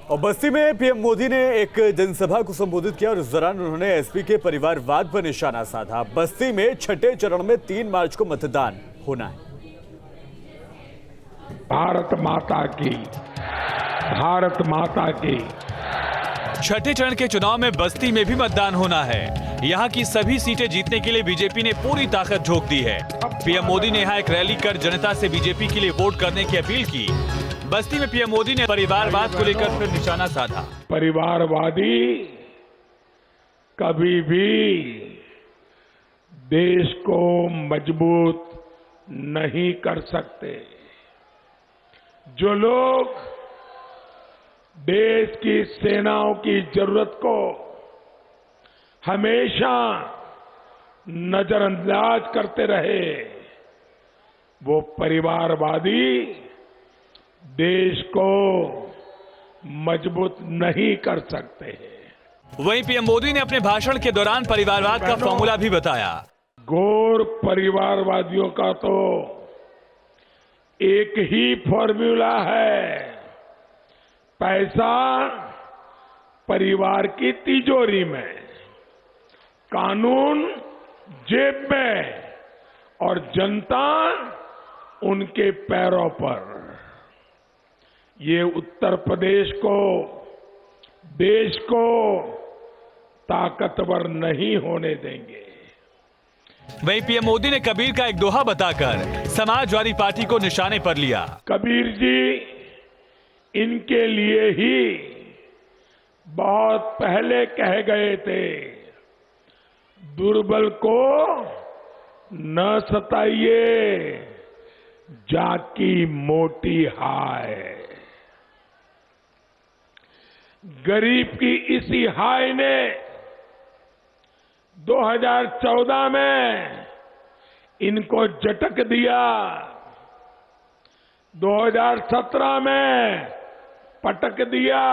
और बस्ती में पीएम मोदी ने एक जनसभा को संबोधित किया और इस दौरान उन्होंने एसपी के परिवारवाद पर निशाना साधा। बस्ती में छठे चरण में 3 मार्च को मतदान होना है। भारत माता की छठे चरण के चुनाव में बस्ती में भी मतदान होना है। यहाँ की सभी सीटें जीतने के लिए बीजेपी ने पूरी ताकत झोंक दी है। पीएम मोदी ने यहाँ एक रैली कर जनता से बीजेपी के लिए वोट करने की अपील की। बस्ती में पीएम मोदी ने परिवारवाद को लेकर फिर निशाना साधा। परिवारवादी कभी भी देश को मजबूत नहीं कर सकते। जो लोग देश की सेनाओं की जरूरत को हमेशा नजरअंदाज करते रहे, वो परिवारवादी देश को मजबूत नहीं कर सकते हैं। वहीं पीएम मोदी ने अपने भाषण के दौरान परिवारवाद का फॉर्मूला भी बताया। घोर परिवारवादियों का तो एक ही फॉर्मूला है, पैसा परिवार की तिजोरी में, कानून जेब में और जनता उनके पैरों पर। ये उत्तर प्रदेश को, देश को ताकतवर नहीं होने देंगे। वहीं पीएम मोदी ने कबीर का एक दोहा बताकर समाजवादी पार्टी को निशाने पर लिया। कबीर जी इनके लिए ही बहुत पहले कह गए थे, दुर्बल को न सताइए, जाकी मोटी हाय। गरीब की इसी हाय ने 2014 में इनको झटक दिया, 2017 में पटक दिया,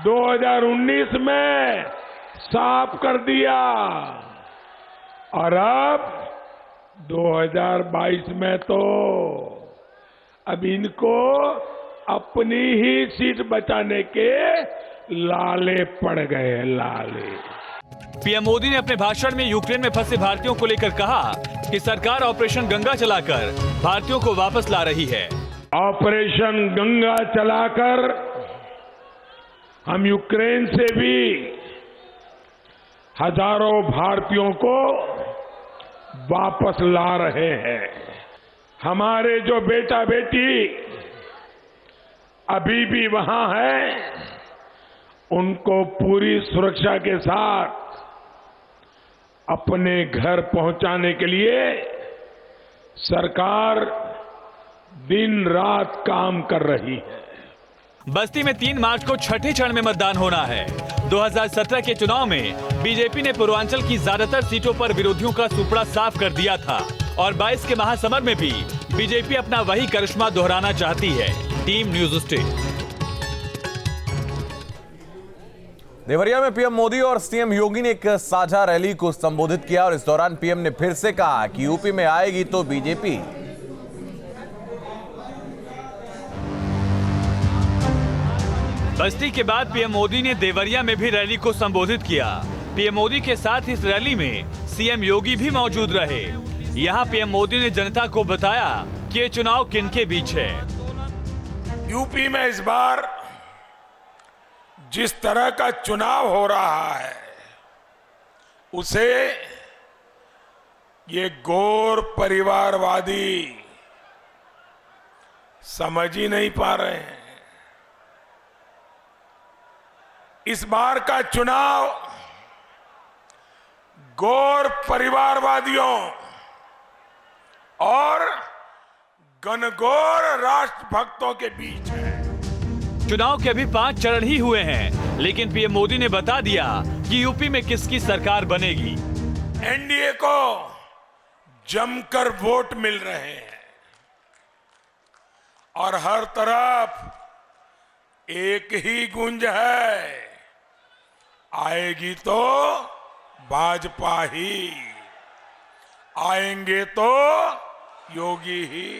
2019 में साफ कर दिया और अब 2022 में तो अब इनको अपनी ही सीट बचाने के लाले पड़ गए, लाले। पीएम मोदी ने अपने भाषण में यूक्रेन में फंसे भारतीयों को लेकर कहा कि सरकार ऑपरेशन गंगा चलाकर भारतीयों को वापस ला रही है। ऑपरेशन गंगा चलाकर हम यूक्रेन से भी हजारों भारतीयों को वापस ला रहे हैं। हमारे जो बेटा बेटी अभी भी वहां हैं, उनको पूरी सुरक्षा के साथ अपने घर पहुंचाने के लिए सरकार दिन रात काम कर रही है। बस्ती में 3 मार्च को छठे चरण में मतदान होना है। 2017 के चुनाव में बीजेपी ने पूर्वांचल की ज्यादातर सीटों पर विरोधियों का सुपड़ा साफ कर दिया था और 22 के महासमर में भी बीजेपी अपना वही करिश्मा दोहराना चाहती है। Team news state. देवरिया में पीएम मोदी और सीएम योगी ने एक साझा रैली को संबोधित किया और इस दौरान पीएम ने फिर से कहा कि यूपी में आएगी तो बीजेपी। बस्ती के बाद पीएम मोदी ने देवरिया में भी रैली को संबोधित किया। पीएम मोदी के साथ इस रैली में सीएम योगी भी मौजूद रहे। यहां पीएम मोदी ने जनता को बताया कि ये चुनाव किनके बीच है। यूपी में इस बार जिस तरह का चुनाव हो रहा है, उसे ये घोर परिवारवादी समझ ही नहीं पा रहे हैं। इस बार का चुनाव घोर परिवारवादियों और घनघोर राष्ट्रभक्तों के बीच है। चुनाव के अभी 5 चरण ही हुए हैं, लेकिन पीएम मोदी ने बता दिया कि यूपी में किसकी सरकार बनेगी। एनडीए को जमकर वोट मिल रहे हैं और हर तरफ एक ही गूंज है, आएगी तो भाजपा ही, आएंगे तो योगी ही।